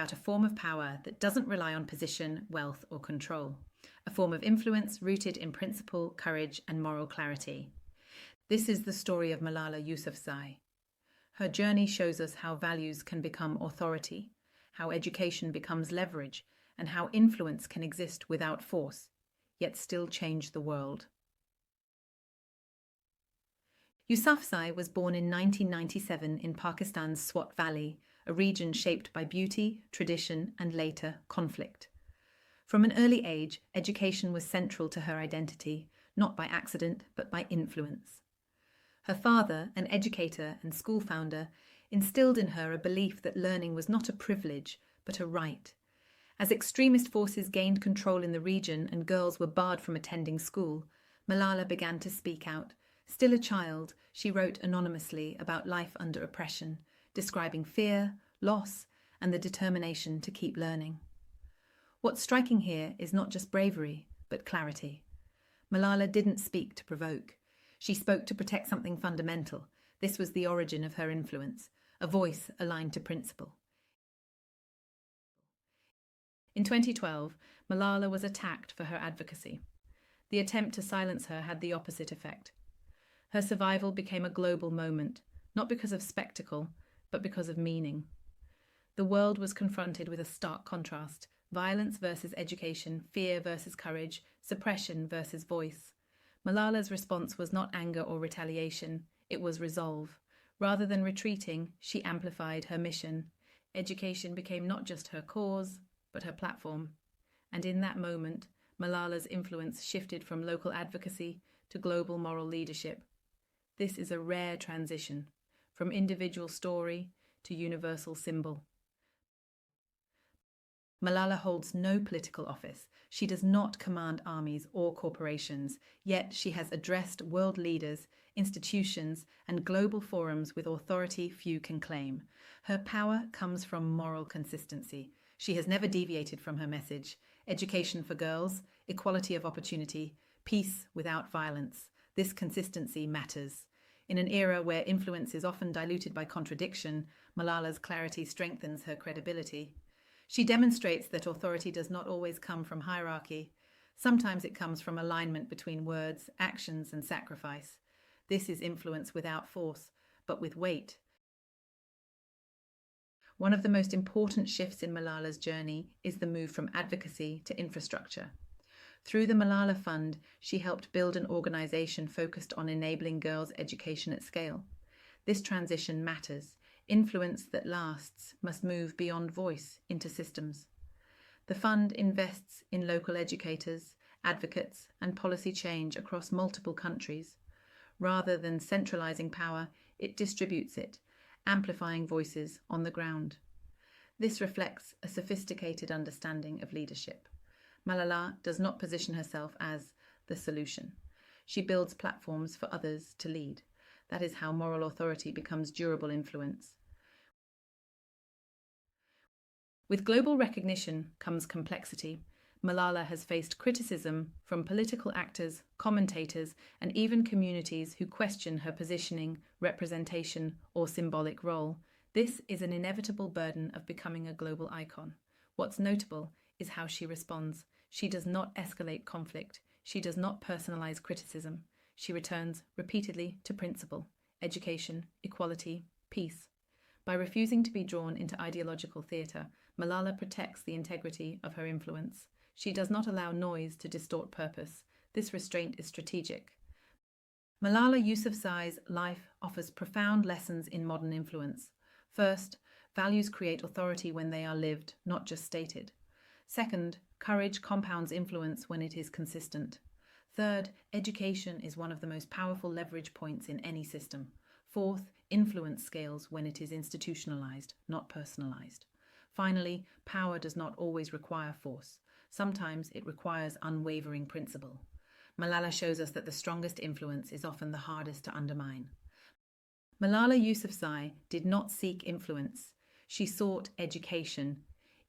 about a form of power that doesn't rely on position, wealth, or control, a form of influence rooted in principle, courage, and moral clarity. This is the story of Malala Yousafzai. Her journey shows us how values can become authority, how education becomes leverage, and how influence can exist without force, yet still change the world. Yousafzai was born in 1997 in Pakistan's Swat Valley, a region shaped by beauty, tradition, and later conflict. From an early age, education was central to her identity, not by accident, but by influence. Her father, an educator and school founder, instilled in her a belief that learning was not a privilege, but a right. As extremist forces gained control in the region and girls were barred from attending school, Malala began to speak out. Still a child, she wrote anonymously about life under oppression, describing fear, loss, and the determination to keep learning. What's striking here is not just bravery, but clarity. Malala didn't speak to provoke. She spoke to protect something fundamental. This was the origin of her influence, a voice aligned to principle. In 2012, Malala was attacked for her advocacy. The attempt to silence her had the opposite effect. Her survival became a global moment, not because of spectacle, but because of meaning. The world was confronted with a stark contrast: violence versus education, fear versus courage, suppression versus voice. Malala's response was not anger or retaliation, it was resolve. Rather than retreating, she amplified her mission. Education became not just her cause, but her platform. And in that moment, Malala's influence shifted from local advocacy to global moral leadership. This is a rare transition, from individual story to universal symbol. Malala holds no political office. She does not command armies or corporations, yet she has addressed world leaders, institutions, and global forums with authority few can claim. Her power comes from moral consistency. She has never deviated from her message: education for girls, equality of opportunity, peace without violence. This consistency matters. In an era where influence is often diluted by contradiction, Malala's clarity strengthens her credibility. She demonstrates that authority does not always come from hierarchy. Sometimes it comes from alignment between words, actions, and sacrifice. This is influence without force, but with weight. One of the most important shifts in Malala's journey is the move from advocacy to infrastructure. Through the Malala Fund, she helped build an organization focused on enabling girls' education at scale. This transition matters. Influence that lasts must move beyond voice into systems. The fund invests in local educators, advocates, and policy change across multiple countries. Rather than centralizing power, it distributes it, amplifying voices on the ground. This reflects a sophisticated understanding of leadership. Malala does not position herself as the solution. She builds platforms for others to lead. That is how moral authority becomes durable influence. With global recognition comes complexity. Malala has faced criticism from political actors, commentators, and even communities who question her positioning, representation, or symbolic role. This is an inevitable burden of becoming a global icon. What's notable is how she responds. She does not escalate conflict. She does not personalize criticism. She returns repeatedly to principle: education, equality, peace. By refusing to be drawn into ideological theatre, Malala protects the integrity of her influence. She does not allow noise to distort purpose. This restraint is strategic. Malala Yousafzai's life offers profound lessons in modern influence. First, values create authority when they are lived, not just stated. Second, courage compounds influence when it is consistent. Third, education is one of the most powerful leverage points in any system. Fourth, influence scales when it is institutionalized, not personalized. Finally, power does not always require force. Sometimes it requires unwavering principle. Malala shows us that the strongest influence is often the hardest to undermine. Malala Yousafzai did not seek influence. She sought education.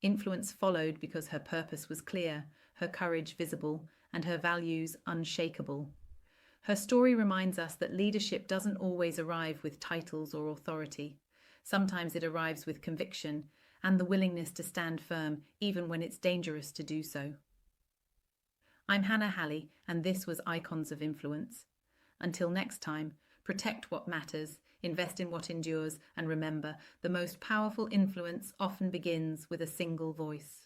Influence followed because her purpose was clear, her courage visible, and her values unshakable. Her story reminds us that leadership doesn't always arrive with titles or authority. Sometimes it arrives with conviction, and the willingness to stand firm even when it's dangerous to do so. I'm Hannah Hally, and this was Icons of Influence. Until next time, protect what matters, invest in what endures, and remember, the most powerful influence often begins with a single voice.